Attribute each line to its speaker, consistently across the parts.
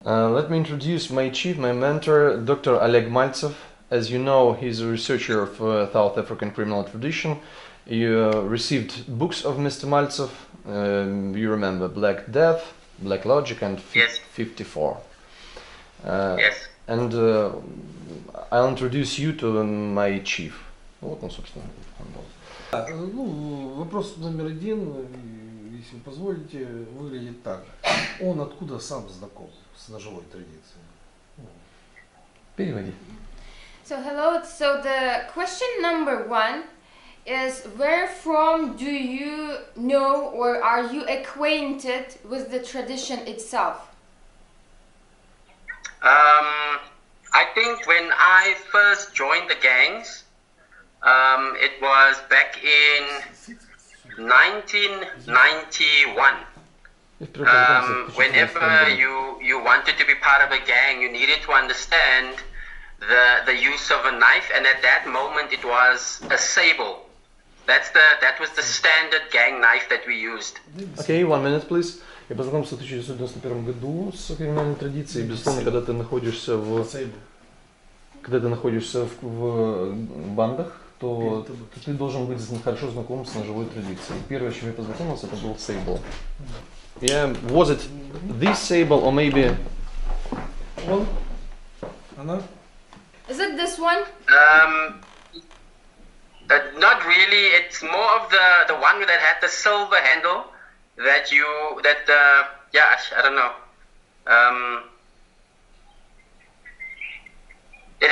Speaker 1: Let me introduce my chief, my mentor, Dr. Oleg Maltsev. As you know, he's a researcher of South African criminal tradition. You received books of Mr. Mальцев. You remember Black Death, Black Logic, and 54.
Speaker 2: Yes.
Speaker 1: And I'll introduce you to my chief. Вот он, собственно.
Speaker 3: Ну, вопрос номер один, если вы позволите, выглядит так. Он откуда сам знаком с ножевой традицией?
Speaker 1: Переводи.
Speaker 4: So hello, so the question number one is, where from do you know or are you acquainted with the tradition itself?
Speaker 2: I think when I first joined the gangs, it was back in 1991. Whenever you wanted to be part of a gang, you needed to understand the use of a knife, and at that moment it was a sable. That was the standard gang knife that we used.
Speaker 1: Okay, 1 minute, please. Я познакомился в 1991 году с криминальной традицией. Безусловно, когда ты находишься в бандах, то ты должен быть хорошо знаком с ножевой традицией. Первое, с чем я познакомился, это был sable. Yeah, was it this sable or maybe?
Speaker 3: Она?
Speaker 4: Is it this one?
Speaker 2: Not really. It's more of the one that had the silver handle I don't know. It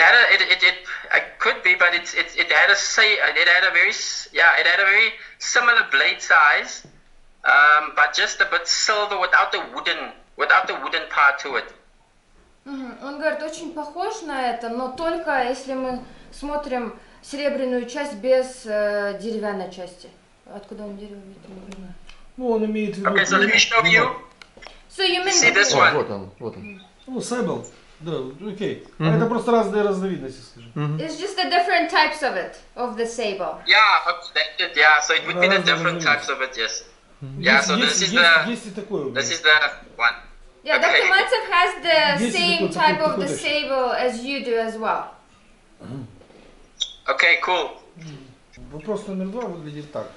Speaker 2: could be, but it had a very similar blade size, but just a bit silver without the wooden part to it.
Speaker 4: Он говорит, очень похож на это, но только если мы смотрим серебряную часть без деревянной части. Откуда он дерево видит?
Speaker 3: Ну, он имеет в виду...
Speaker 2: Okay, so let me show you.
Speaker 4: So you mean
Speaker 2: See this one?
Speaker 1: Вот он.
Speaker 3: Ну, sable. Да, окей. Это просто разные разновидности, скажем.
Speaker 4: It's just the different types of it, of the sable.
Speaker 2: Yeah, so it would be the different types of it, yes. Yeah, so this is the one.
Speaker 4: Yeah,
Speaker 2: Okay.
Speaker 4: Dr. Mальцев has the same type of the sable as you do as well.
Speaker 2: Okay, cool.
Speaker 3: Вопрос номер два выглядит так.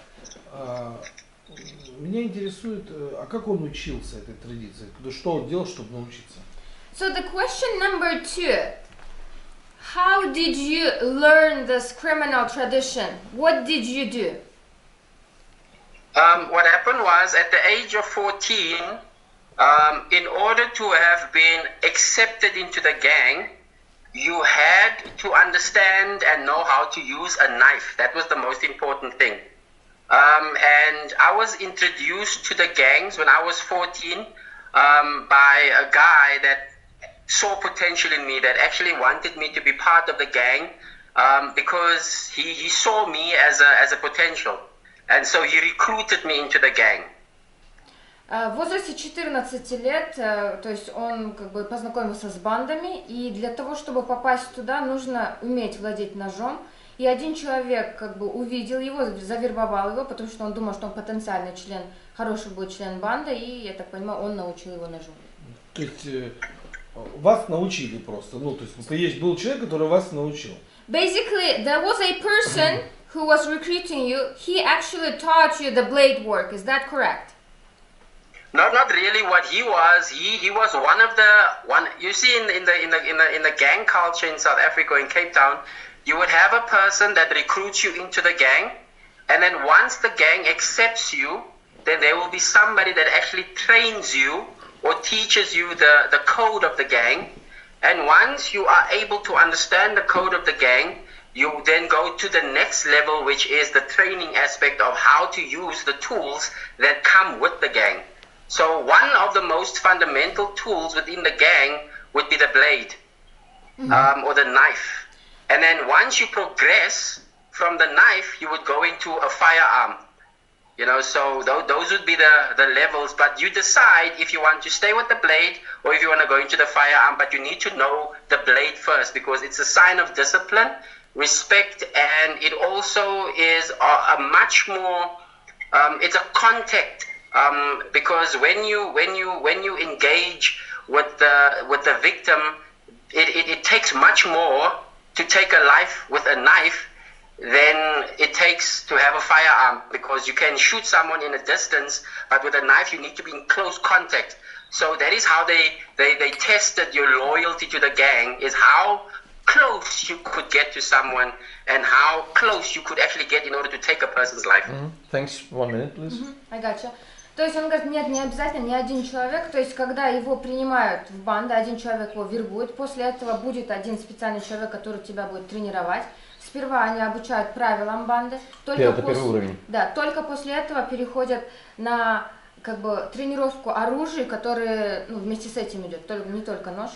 Speaker 3: Меня интересует, а как он учился этой традиции? Что он делал, чтобы научиться?
Speaker 4: So the question number two, how did you learn this criminal tradition? What did you do?
Speaker 2: What happened was, at the age of 14, in order to have been accepted into the gang, you had to understand and know how to use a knife. That was the most important thing. And I was introduced to the gangs when I was 14 by a guy that saw potential in me, that actually wanted me to be part of the gang because he saw me as a potential. And so he recruited me into the gang.
Speaker 4: В возрасте 14 лет, то есть он как бы познакомился с бандами, и для того, чтобы попасть туда, нужно уметь владеть ножом. И один человек как бы увидел его, завербовал его, потому что он думал, что он потенциальный член, хороший будет член банды, и, я так понимаю, он научил его ножу.
Speaker 3: То есть вас научили просто, ну то есть был человек, который вас научил.
Speaker 4: Basically, there was a person who was recruiting you. He actually taught you the blade work. Is that correct?
Speaker 2: No, not really. What he was one of the you see in the gang culture in South Africa, in Cape Town, you would have a person that recruits you into the gang, and then once the gang accepts you, then there will be somebody that actually trains you or teaches you the code of the gang. And once you are able to understand the code of the gang, you then go to the next level, which is the training aspect of how to use the tools that come with the gang. So one of the most fundamental tools within the gang would be the blade, or the knife. And then once you progress from the knife, you would go into a firearm. You know, so those would be the levels, but you decide if you want to stay with the blade or if you want to go into the firearm, but you need to know the blade first because it's a sign of discipline, respect, and it also is a much more, it's a contact, because when you engage with the victim, it takes much more to take a life with a knife than it takes to have a firearm, because you can shoot someone in a distance, but with a knife you need to be in close contact. So that is how they tested your loyalty to the gang, is how close you could get to someone and how close you could actually get in order to take a person's life.
Speaker 1: Thanks. 1 minute, please.
Speaker 4: I gotcha. То есть он говорит, нет, не обязательно ни один человек, то есть когда его принимают в банды, один человек его вербует, после этого будет один специальный человек, который тебя будет тренировать. Сперва они обучают правилам банды, только
Speaker 1: первый уровень.
Speaker 4: Да, только после этого переходят на как бы тренировку оружия, которые вместе с этим идет, не только нож.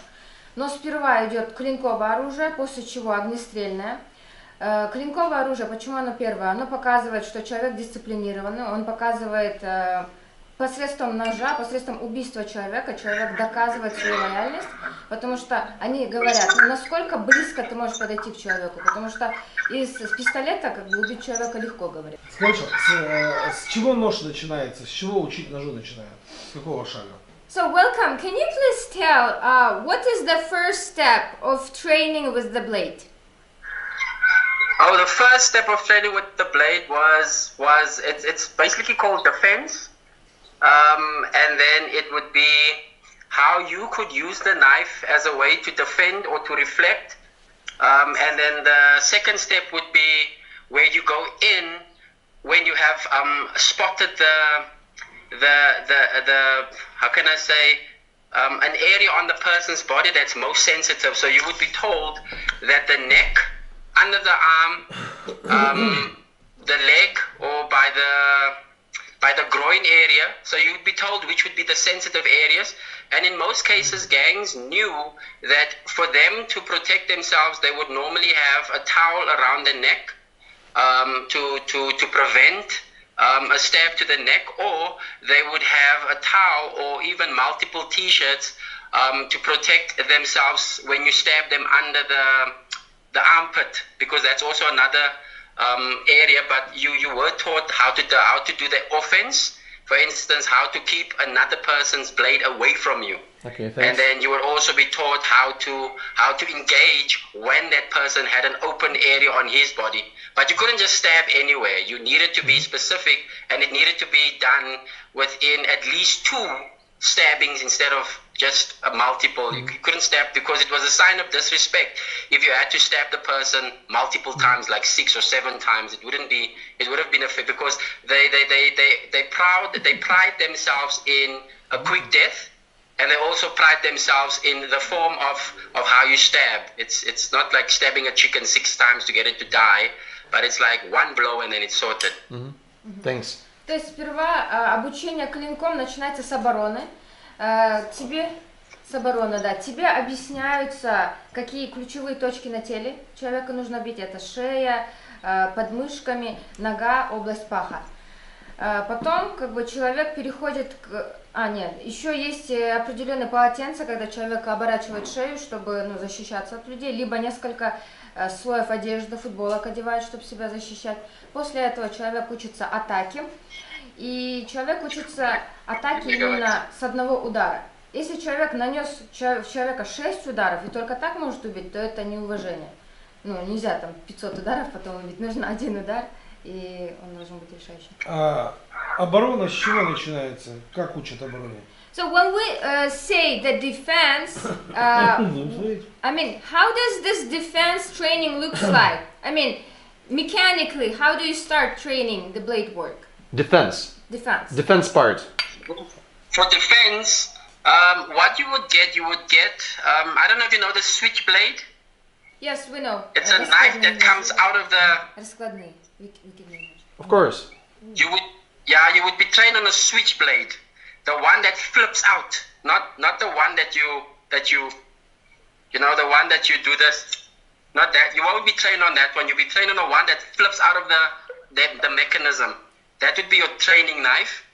Speaker 4: Но сперва идет клинковое оружие, после чего огнестрельное. Клинковое оружие, почему оно первое? Оно показывает, что человек дисциплинированный, он показывает посредством ножа, посредством убийства человека, человек доказывает свою лояльность, потому что они говорят, насколько близко ты можешь подойти к человеку, потому что с пистолета как бы убить человека легко, говорит.
Speaker 3: Слушай, с чего нож начинается, с чего учить ножу начинают, с какого шага?
Speaker 4: So, welcome. Can you please tell what is the first step of training with the blade?
Speaker 2: Oh, the first step of training with the blade was it's basically called defense, and then it would be how you could use the knife as a way to defend or to reflect, and then the second step would be where you go in when you have spotted the how can I say, an area on the person's body that's most sensitive. So you would be told that the neck, under the arm, the leg, or by the groin area. So you would be told which would be the sensitive areas. And in most cases, gangs knew that for them to protect themselves, they would normally have a towel around the neck to prevent a stab to the neck, or they would have a towel or even multiple t-shirts to protect themselves when you stab them under the armpit, because that's also another area. But you were taught how to do the offense. For instance, how to keep another person's blade away from you.
Speaker 1: Okay, thanks.
Speaker 2: And then you would also be taught how to engage when that person had an open area on his body. But you couldn't just stab anywhere. You needed to be specific, and it needed to be done within at least 2 stabbings instead of just a multiple. You couldn't stab because it was a sign of disrespect. If you had to stab the person multiple times, like 6 or 7 times, it would have been a fit, because they pride themselves in a quick death, and they also pride themselves in the form of how you stab. It's not like stabbing a chicken 6 times to get it to die, but it's like 1 blow and then it's sorted.
Speaker 1: Thanks.
Speaker 4: То есть сперва обучение клинком начинается с обороны. Тебе объясняются, какие ключевые точки на теле человека нужно бить. Это шея, подмышками, нога, область паха. Потом как бы человек переходит к... еще есть определенные полотенца, когда человек оборачивает шею, чтобы защищаться от людей, либо несколько слоев одежды, футболок одевает, чтобы себя защищать. После этого человек учится атаке, и человек учится атаке именно с одного удара. Если человек нанес в человека 6 ударов и только так может убить, то это неуважение. Нельзя там 500 ударов потом убить, нужно 1 удар, и он должен быть решающим.
Speaker 3: Оборона с чего начинается? Как учат обороне?
Speaker 4: So when we say the defense, I mean, how does this defense training looks like? I mean, mechanically, how do you start training the blade work?
Speaker 1: Defense part.
Speaker 2: For defense, what you would get, I don't know if you know the switchblade.
Speaker 4: Yes, we know.
Speaker 2: It's a knife that comes out of the...
Speaker 1: Of course.
Speaker 2: You would be trained on a switchblade, the one that flips out, not the one that you the one that you do this, not that. You won't be trained on that one. You'll be trained on the one that flips out of the mechanism. That would be your training knife.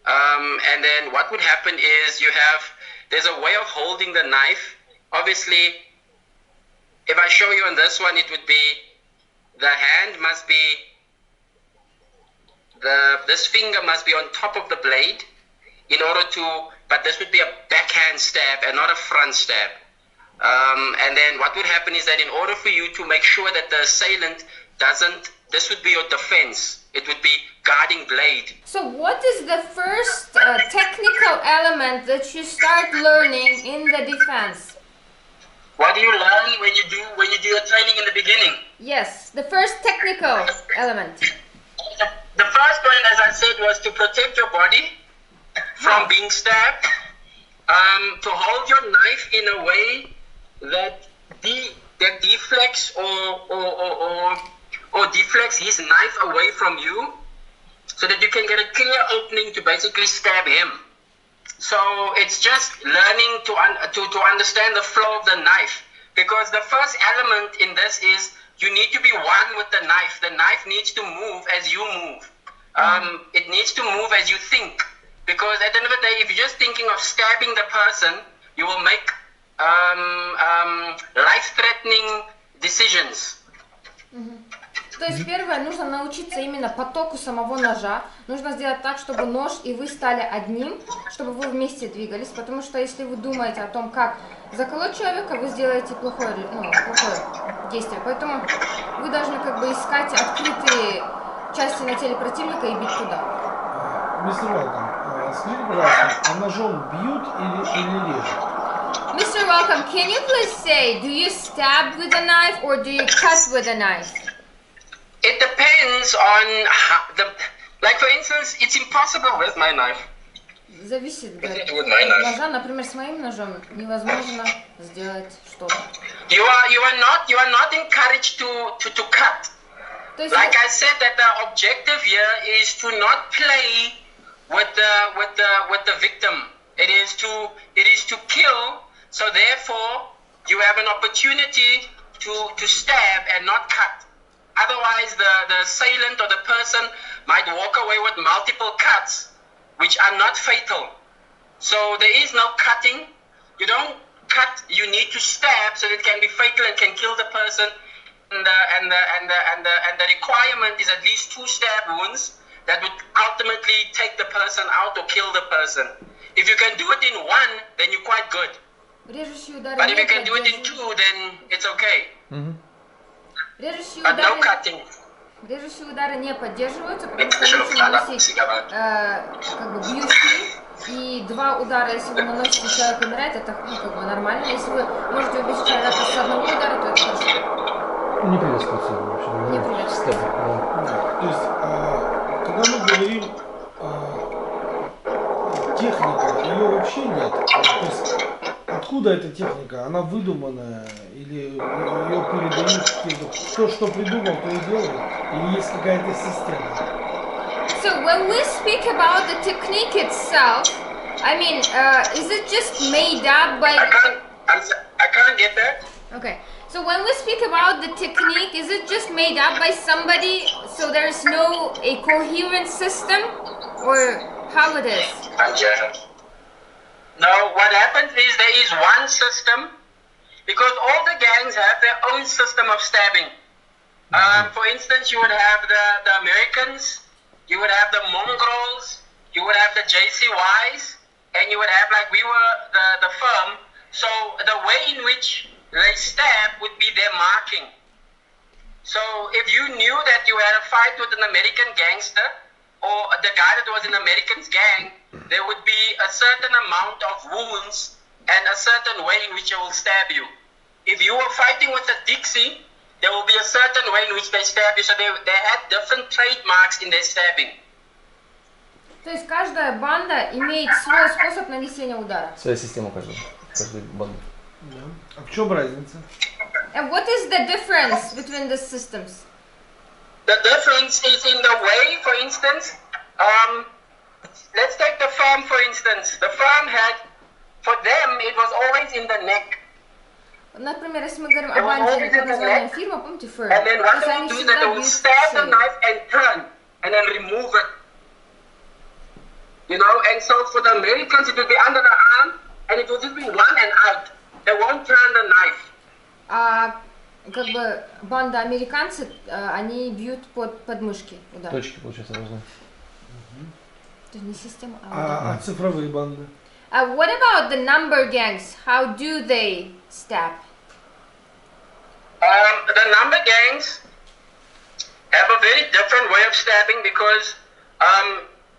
Speaker 2: And then what would happen is there's a way of holding the knife. Obviously, if I show you on this one, it would be, the hand must be, this finger must be on top of the blade in order to but this would be a backhand stab and not a front stab. And then what would happen is that in order for you to make sure that the assailant doesn't, this would be your defense. It would be guarding blade.
Speaker 4: So what is the first technical element that you start learning in the defense?
Speaker 2: What do you learn when you do your training in the beginning?
Speaker 4: Yes, the first technical element.
Speaker 2: The first one, as I said, was to protect your body from being stabbed, to hold your knife in a way that deflects or deflects his knife away from you, so that you can get a clear opening to basically stab him. So it's just learning to understand the flow of the knife, because the first element in this is you need to be one with the knife. The knife needs to move as you move. It needs to move as you think, because at the end of the day, if you're just thinking of stabbing the person, you will make life-threatening decisions.
Speaker 4: То есть первое, нужно научиться именно потоку самого ножа. Нужно сделать так, чтобы нож и вы стали одним, чтобы вы вместе двигались. Потому что если вы думаете о том, как заколоть человека, вы сделаете плохое действие. Поэтому вы должны как бы искать открытые части на теле противника и бить туда.
Speaker 3: Мистер Велком, скажите, пожалуйста, а ножом бьют или режут?
Speaker 4: Mr. Welcome, can you please say, do you stab with a knife or do you cut with a knife?
Speaker 2: It depends on like for instance, it's impossible with my knife.
Speaker 4: Зависит, говорит, от ножа. Например, с моим ножом невозможно сделать что-то.
Speaker 2: You are not encouraged to cut. Like I said, that the objective here is to not play with the victim. It is to kill. So therefore, you have an opportunity to stab and not cut. Otherwise, the assailant or the person might walk away with multiple cuts, which are not fatal. So there is no cutting. You don't cut. You need to stab, so it can be fatal and can kill the person. And the requirement is at least 2 stab wounds that would ultimately take the person out or kill the person. If you can do it in 1, then you're quite good. But if you can do it in 2, then it's okay. But no cutting.
Speaker 4: Режущие удары не поддерживаются, потому что нужно наносить как бы бьющие, и 2 удара, если вы наносите, человек умирает, это как бы нормально. Если вы можете убить человека с 1 удара, то это хорошо.
Speaker 1: Не приветствуется вообще.
Speaker 4: Не приветствуется.
Speaker 3: То есть, когда мы говорим техника, ее вообще нет. То есть, откуда эта техника? Она выдуманная? Или ее передают кто что придумал, то и делает? Или есть какая-то система?
Speaker 4: So when we speak about the technique itself, I mean, is it just made up by...
Speaker 2: I can't get that.
Speaker 4: Okay. So when we speak about the technique, is it just made up by somebody, so there is no a coherent system, or how it is?
Speaker 2: No, what happens is there is one system, because all the gangs have their own system of stabbing. For instance, you would have the Americans, you would have the Mongrels, you would have the JCYs, and you would have, like we were, the firm. So the way in which they stab would be their marking. So if you knew that you had a fight with an American gangster, or the guy that was in American's gang, there would be a certain amount of wounds and a certain way in which they will stab you. If you were fighting with a Dixie, there will be a certain way in which they stab you. So they had different trademarks in their stabbing.
Speaker 4: То есть каждая банда имеет свой способ нанесения удара.
Speaker 1: Своя система каждой банды.
Speaker 3: А в чем разница?
Speaker 4: And what is the difference between the systems?
Speaker 2: The difference is in the way, for instance, let's take the firm for instance. The firm had, for them, it was always in the neck.
Speaker 4: Например, если мы говорим о банде под названием фирма, помните, firm?
Speaker 2: And then what they would do is that they would stab the knife and turn, and then remove it. You know, and so for the Americans it would be under the arm, and it would just be one and out. They won't turn the knife.
Speaker 4: Как бы банда американцы, они бьют под подмышки. Удар.
Speaker 1: Точки, получается, должны.
Speaker 4: То есть не система,
Speaker 3: А цифровые банды?
Speaker 4: What about the number gangs? How do they stab?
Speaker 2: The number gangs have a very different way of stabbing because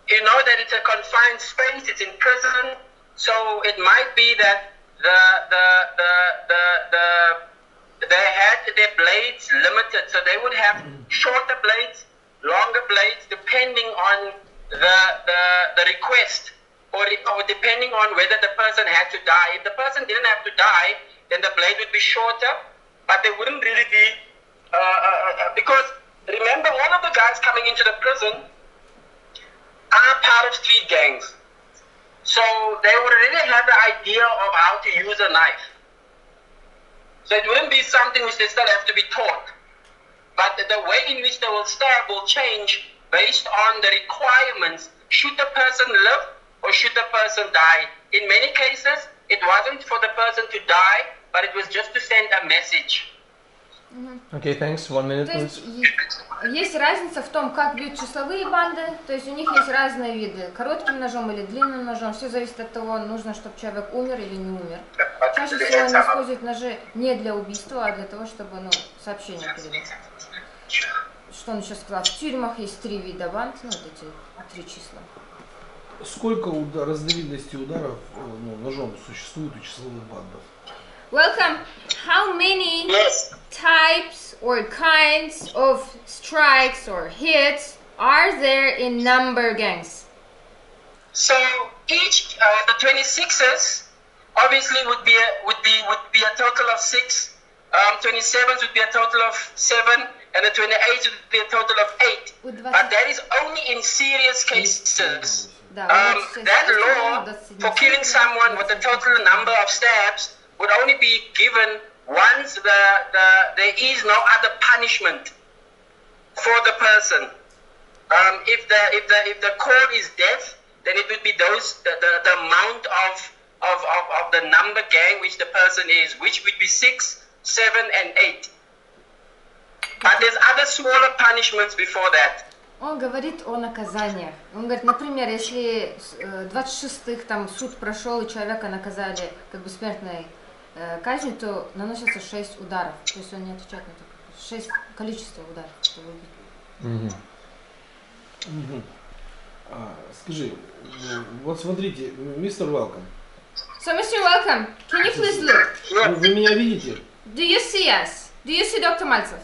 Speaker 2: you know that it's a confined space, it's in prison, so it might be that they had their blades limited, so they would have shorter blades, longer blades, depending on the request, or depending on whether the person had to die. If the person didn't have to die, then the blade would be shorter, but they wouldn't really be, because remember, all of the guys coming into the prison are part of street gangs. So they would already have the idea of how to use a knife. So it wouldn't be something which they still have to be taught. But the way in which they will stab will change based on the requirements. Should the person live or should the person die? In many cases, it wasn't for the person to die, but it was just to send a message.
Speaker 1: Okay, thanks. 1 minute, please.
Speaker 4: Есть разница в том, как бьют числовые банды, то есть у них есть разные виды, коротким ножом или длинным ножом, все зависит от того, нужно, чтобы человек умер или не умер. Чаще всего они используют ножи не для убийства, а для того, чтобы, сообщение передать. Что он еще сказал, в тюрьмах есть 3 вида банд, вот эти 3 числа.
Speaker 3: Сколько разновидностей ударов ножом существует у числовых бандов?
Speaker 4: Welcome. How many types or kinds of strikes or hits are there in number gangs?
Speaker 2: So each the 26s obviously would be a total of 6. 27s would be a total of 7, and the 28s would be a total of 8. But that is only in serious cases. That law for killing someone with a total number of stabs would only be given once there is no other punishment for the person. If the cause is death, then it would be the amount of the number gang which the person is, which would be 6, 7, and 8. But there's other smaller punishments before that.
Speaker 4: Он говорит о наказаниях. Он говорит, например, если 26-х там суд прошел и человека наказали как бы смертной казнью, то наносится 6 ударов. То есть он не отвечает на это. 6 количество ударов, чтобы убить.
Speaker 3: Скажи, вот смотрите, мистер Велком.
Speaker 4: So, Mr. Welcome, can you please look?
Speaker 3: Вы меня видите?
Speaker 4: Do you see us? Do you see Dr. Mальцев?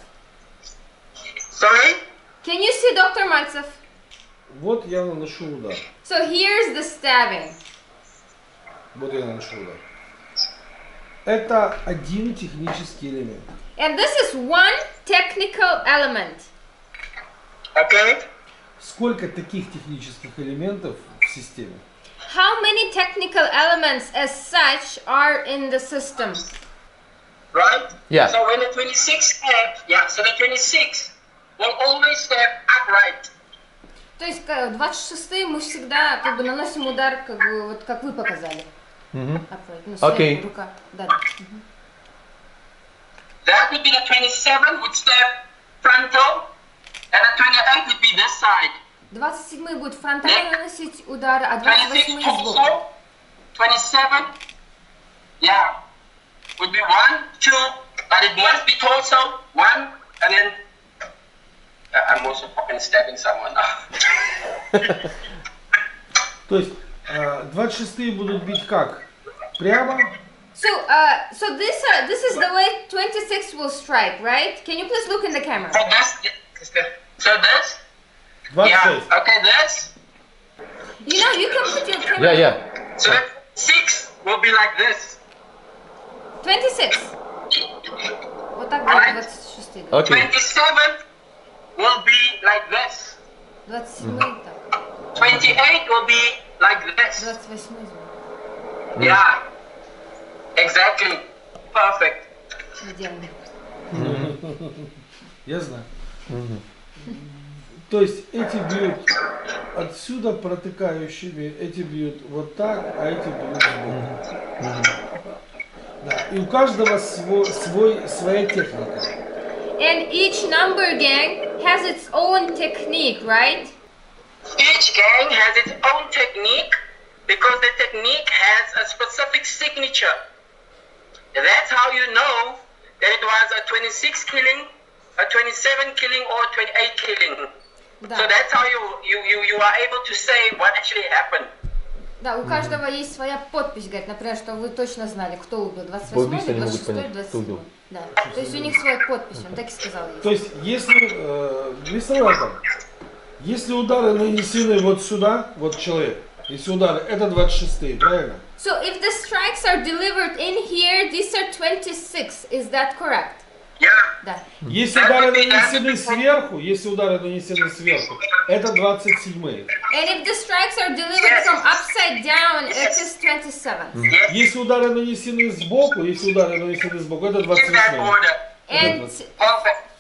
Speaker 2: Sorry?
Speaker 4: Can you see Dr. Mальцев?
Speaker 3: Вот я наношу удар.
Speaker 4: So here's the stabbing.
Speaker 3: Вот я наношу удар. Это один технический элемент.
Speaker 4: And this is one technical element.
Speaker 2: Okay.
Speaker 3: Сколько таких технических элементов в системе?
Speaker 4: How many technical elements as such are in the system?
Speaker 2: Right?
Speaker 1: Yeah.
Speaker 2: So when the 26 stab, so the 26 will always stab upright.
Speaker 4: То есть 26-е мы всегда как бы наносим удар, как бы вот как вы показали.
Speaker 1: Окей.
Speaker 4: Рука. Да.
Speaker 2: That would be the 27 would stab frontal, and the 28 would be this side.
Speaker 4: 27-й будет фронтально наносить удары, а
Speaker 2: 26
Speaker 4: 28-й сбоку.
Speaker 2: torso, 27, would be 1, 2, but it must be torso, 1, and then I'm also fucking stabbing someone now.
Speaker 3: То есть 26-е будут бить как? Прямо?
Speaker 4: So this is the way 26 will strike, right? Can you please look in the camera?
Speaker 2: So this?
Speaker 3: 26.
Speaker 2: Okay, this.
Speaker 4: You know, you can put your camera.
Speaker 1: Yeah.
Speaker 2: So that 6 will be like this.
Speaker 4: 26. Вот так будет 26.
Speaker 1: Okay.
Speaker 2: 27 will be like this.
Speaker 4: 27 так.
Speaker 2: 28 will be like this.
Speaker 4: 28
Speaker 2: Yeah. Exactly. Perfect.
Speaker 4: идеально.
Speaker 3: Я знаю. То есть эти бьют отсюда протыкающими, эти бьют вот так, а эти бьют сбоку. Да. И у каждого своя техника.
Speaker 4: And each number gang has its own technique, right?
Speaker 2: Each gang has its own technique, because the technique has a specific signature. That's how you know that it was a 26 killing, a 27 killing, or 28 killing.
Speaker 4: Да.
Speaker 2: So that's how you are able to say what actually happened.
Speaker 4: Да, у каждого есть своя подпись, говорит, например, что вы точно знали, кто убил, 28-й, 26-й, 27-й. Да. То есть у них своя подпись, он так и сказал.
Speaker 3: То есть, если, мистер Велком, если удары нанесены вот сюда, вот человек, если удары, это 26-й, правильно?
Speaker 4: So if the strikes are delivered in here, these are 26, is that correct?
Speaker 2: Yeah.
Speaker 4: Да.
Speaker 3: Если удары нанесены сверху, это 27-й.
Speaker 4: And if the strikes are delivered from upside down, it is 27.
Speaker 3: Если удары нанесены сбоку, это 28-й.
Speaker 4: And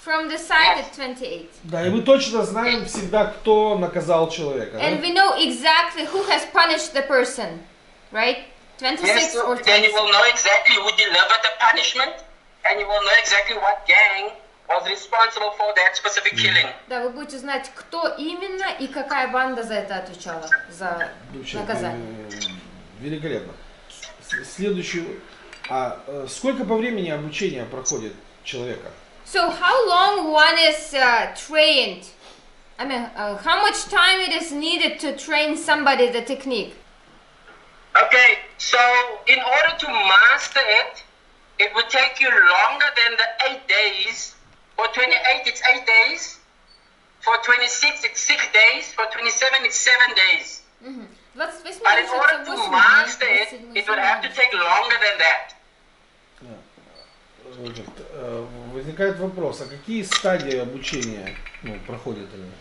Speaker 4: from the side, it's 28.
Speaker 3: Да, и мы точно знаем всегда, кто наказал человека.
Speaker 4: And we know exactly who has punished the person, right? 26 or 27.
Speaker 2: Then you will know exactly who delivered the punishment, and you will know exactly what gang was responsible for that specific killing.
Speaker 4: Да, вы будете знать, кто именно и какая банда за это отвечала, за наказание.
Speaker 3: Великолепно. Следующий. Сколько по времени обучения проходит человека?
Speaker 4: So how long one is trained? I mean, how much time it is needed to train somebody the technique?
Speaker 2: Okay, so in order to master it, it would take you longer than the 8 days. For 28, it's 8 days. For 26, it's 6 days. For 27, it's 7 days. But in order to master it, it would have to take longer than that.
Speaker 3: Возникает вопрос, а какие стадии обучения проходят они?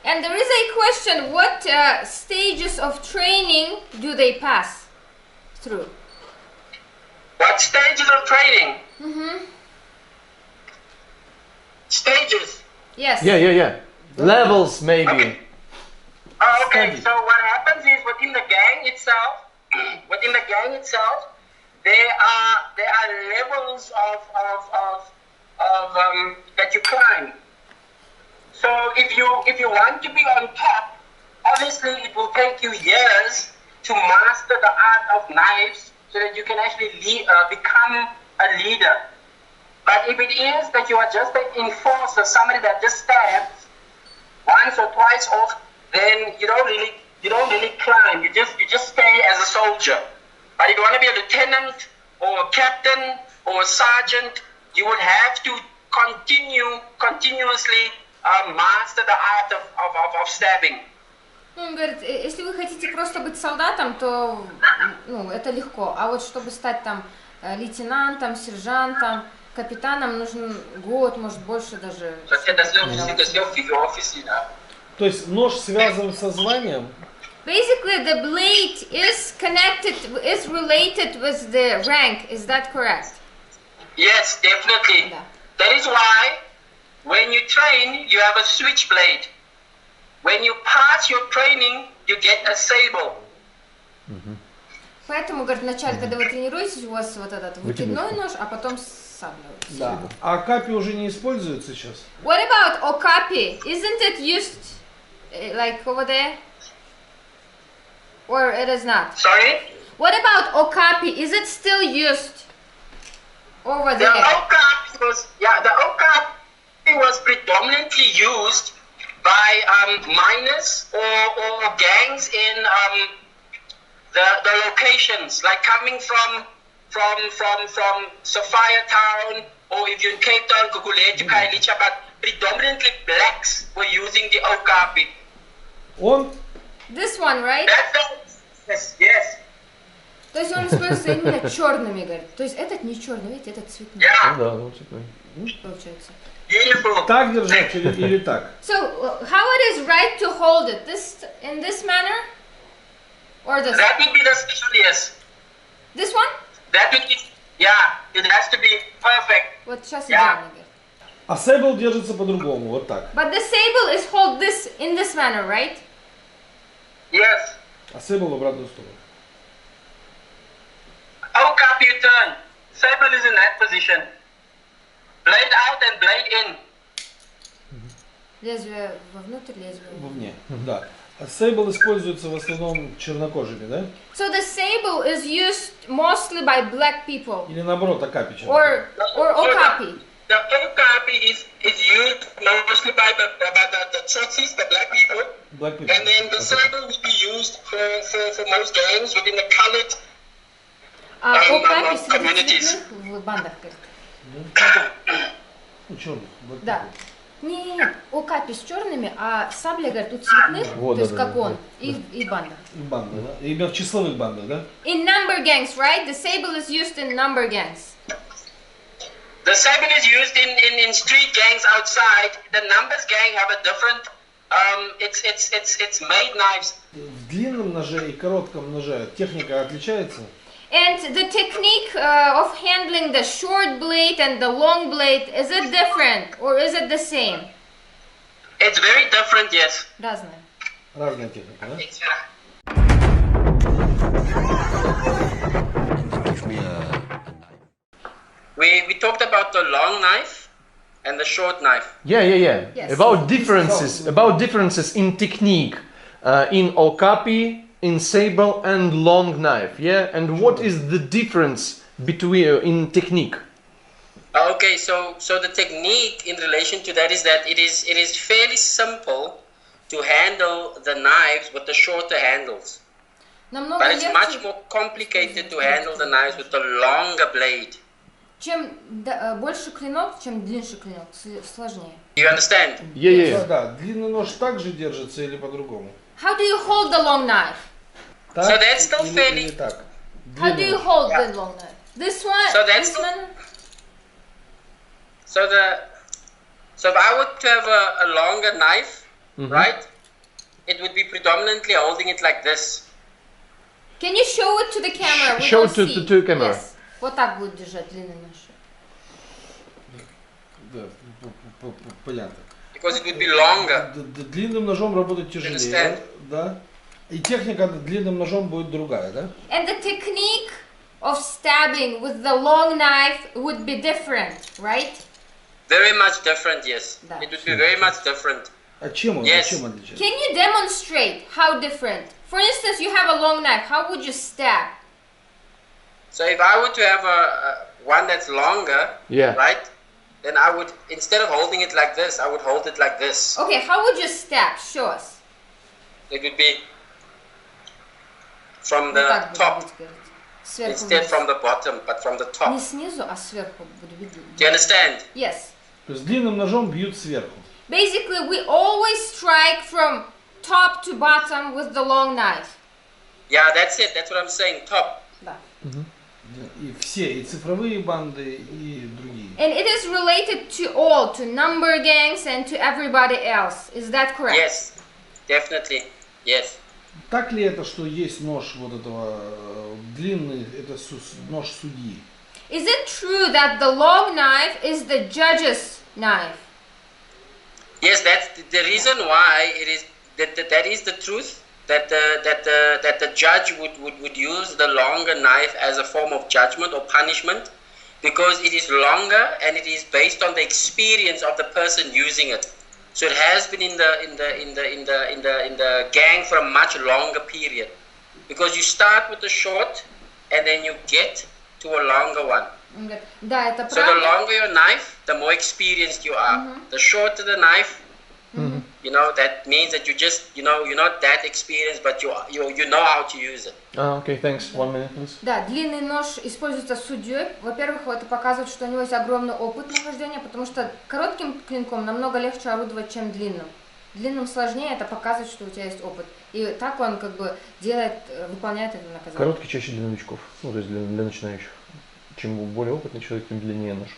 Speaker 4: And there is a question, what stages of training do they pass through?
Speaker 2: What stages of training? Stages.
Speaker 4: Yes.
Speaker 1: Yeah. Levels, maybe.
Speaker 2: Okay. Okay. So what happens is within the gang itself, there are levels of that you climb. So if you want to be on top, obviously it will take you years to master the art of knives, so that you can actually become a leader. But if it is that you are just an enforcer, somebody that just stabs once or twice off, then you don't really climb. You just stay as a soldier. But if you want to be a lieutenant or a captain or a sergeant, you would have to continuously master the art of stabbing.
Speaker 4: Он говорит, если вы хотите просто быть солдатом, то это легко. А вот чтобы стать там лейтенантом, сержантом, капитаном, нужен год, может больше даже.
Speaker 3: То есть нож связан со званием?
Speaker 4: Basically, the blade is related with the rank. Is that correct?
Speaker 2: Yes, definitely.
Speaker 4: Да.
Speaker 2: That is why when you train, you have a switchblade. When you pass your training, you get a sable.
Speaker 4: Поэтому, говорит, вначале, когда вы тренируетесь, у вас вот этот выкидной нож, а потом сабля.
Speaker 3: Да. А капи уже не используется сейчас?
Speaker 4: What about okapi? Isn't it used like over there? Or it is not?
Speaker 2: Sorry?
Speaker 4: What about okapi? Is it still used over there?
Speaker 2: The okapi was predominantly used by miners or gangs in the locations, like coming from Sophia Town, or if you're in Cape Town, Guguletu, Kailicha, but predominantly blacks were using the okapi.
Speaker 4: This one, right?
Speaker 2: Yes.
Speaker 4: То есть он используется именно черными, говорит. То есть этот не черный, видите, этот цветной.
Speaker 2: Yeah.
Speaker 1: Да, вот цветной.
Speaker 4: Получается.
Speaker 2: Beautiful.
Speaker 3: Так держать или так?
Speaker 4: So, how it is right to hold it? In this manner? Or this?
Speaker 2: That would be the specialist.
Speaker 4: This one?
Speaker 2: That would be, it has to be perfect.
Speaker 4: Вот сейчас идеально, говорит.
Speaker 3: А сейбл держится по-другому, вот так.
Speaker 4: But the sable is hold in this manner, right?
Speaker 2: Yes.
Speaker 3: А сейбл в обратную сторону.
Speaker 2: Okapi you turn. Sable is in that position. Blade out and blade in.
Speaker 4: Лезвие вовнутрь, лезвие
Speaker 3: Вовне, да. А сейбл используется в основном чернокожими, да?
Speaker 4: So the sable is used mostly by black people
Speaker 3: Или наоборот, акапи
Speaker 4: or okapi.
Speaker 2: The okapi is used mostly by the Tsotsis, the black people.
Speaker 3: Black people.
Speaker 2: And then the sable will be used for most gangs within the colored
Speaker 4: А окапи среди
Speaker 2: communities.
Speaker 4: цветных в бандах.
Speaker 3: Ну, черных. Black
Speaker 4: Да.
Speaker 3: people.
Speaker 4: Не, окапи с черными, а сабля, говорят, у цветных,
Speaker 1: Вот,
Speaker 4: то есть
Speaker 1: да,
Speaker 4: как
Speaker 1: да,
Speaker 4: он,
Speaker 1: да.
Speaker 4: и банда.
Speaker 3: И банды, да? Именно в числовых бандах, да?
Speaker 4: In number gangs, right? The sable is used in number gangs.
Speaker 2: The sable is used in street gangs outside. The numbers gang have a different. It's made knives.
Speaker 3: В длинном ноже и коротком ноже техника отличается?
Speaker 4: And the technique of handling the short blade and the long blade, is it different or is it the same?
Speaker 2: It's very different, yes.
Speaker 4: Разные.
Speaker 3: Разная техника, да?
Speaker 2: We talked about the long knife and the short knife.
Speaker 1: Yeah.
Speaker 4: Yes.
Speaker 1: About differences in technique, in okapi, in sable and long knife. Yeah, and what is the difference between in technique?
Speaker 2: Okay, so the technique in relation to that is that it is fairly simple to handle the knives with the shorter handles,
Speaker 4: Намного
Speaker 2: but it's much
Speaker 4: легче,
Speaker 2: more complicated to handle the knives with the longer blade.
Speaker 4: чем больше клинок, чем длиннее клинок, сложнее.
Speaker 2: You understand?
Speaker 1: Yeah.
Speaker 3: Да. Длинный нож также держится или по-другому?
Speaker 4: How do you hold the long knife?
Speaker 3: Так
Speaker 2: So that's still
Speaker 3: или
Speaker 2: fairly-
Speaker 3: так?
Speaker 4: How do you
Speaker 3: Длинный.
Speaker 4: hold
Speaker 2: Yeah.
Speaker 4: the long knife? This one,
Speaker 2: So that's
Speaker 4: this
Speaker 2: the-
Speaker 4: one.
Speaker 2: So if I were to have a longer knife, right, it would be predominantly holding it like this.
Speaker 4: Can you show it to the camera? We
Speaker 1: Show
Speaker 4: don't
Speaker 1: to-
Speaker 4: see.
Speaker 1: to camera.
Speaker 4: Yes. Вот так будет держать длинный нож.
Speaker 3: Да, понятно.
Speaker 2: Because it would be longer.
Speaker 3: Длинным ножом работать тяжелее,
Speaker 2: Understand?
Speaker 3: да? И техника длинным ножом будет другая, да?
Speaker 4: And the technique of stabbing with the long knife would be different, right?
Speaker 2: Very much different, yes.
Speaker 4: Да.
Speaker 2: It would be very much different.
Speaker 3: А чем он,
Speaker 2: Yes.
Speaker 3: чем отличается?
Speaker 4: Can you demonstrate how different? For instance, you have a long knife. How would you stab?
Speaker 2: So if I were to have a one that's longer,
Speaker 1: Yeah.
Speaker 2: right, then I would, instead of holding it like this, I would hold it like this.
Speaker 4: Okay, how would you stab? Show us.
Speaker 2: It would be from
Speaker 4: Вот
Speaker 2: the
Speaker 4: так буду
Speaker 2: top
Speaker 4: бить, говорит. Сверху
Speaker 2: instead
Speaker 4: вниз.
Speaker 2: from the bottom, but from the top.
Speaker 4: Не снизу, а сверху буду бить.
Speaker 2: Do you understand?
Speaker 4: Yes.
Speaker 3: То есть длинным ножом бьют сверху.
Speaker 4: Basically, we always strike from top to bottom with the long knife.
Speaker 2: Yeah, that's it. That's what I'm saying. Top.
Speaker 4: Да.
Speaker 3: И все, и цифровые банды, и другие.
Speaker 4: And it is related to all, to number gangs and to everybody else. Is that correct?
Speaker 2: Yes, definitely. Yes.
Speaker 3: Так ли это, что есть нож вот этого длинный, это нож судьи?
Speaker 4: Is it true that the long knife is the judge's knife?
Speaker 2: Yes, that's the reason why it is that is the truth. That the judge would use the longer knife as a form of judgment or punishment, because it is longer and it is based on the experience of the person using it. So it has been in the gang for a much longer period, because you start with the short and then you get to a longer one.
Speaker 4: Он говорит, да, это
Speaker 2: So the
Speaker 4: правда.
Speaker 2: longer your knife, the more experienced you are. The shorter the knife, you know, that means that you just, you know, you're not that experienced, but you know how to use it.
Speaker 1: Okay, thanks. 1 minute, please.
Speaker 4: Да, длинный нож используется судьей. Во-первых, это показывает, что у него есть огромный опыт нахождения, потому что коротким клинком намного легче орудовать, чем длинным. Длинным сложнее, это показывает, что у тебя есть опыт. И так он как бы делает, выполняет это наказание.
Speaker 1: Короткий чаще для новичков, ну то есть для начинающих. Чем более опытный человек, тем длиннее нож.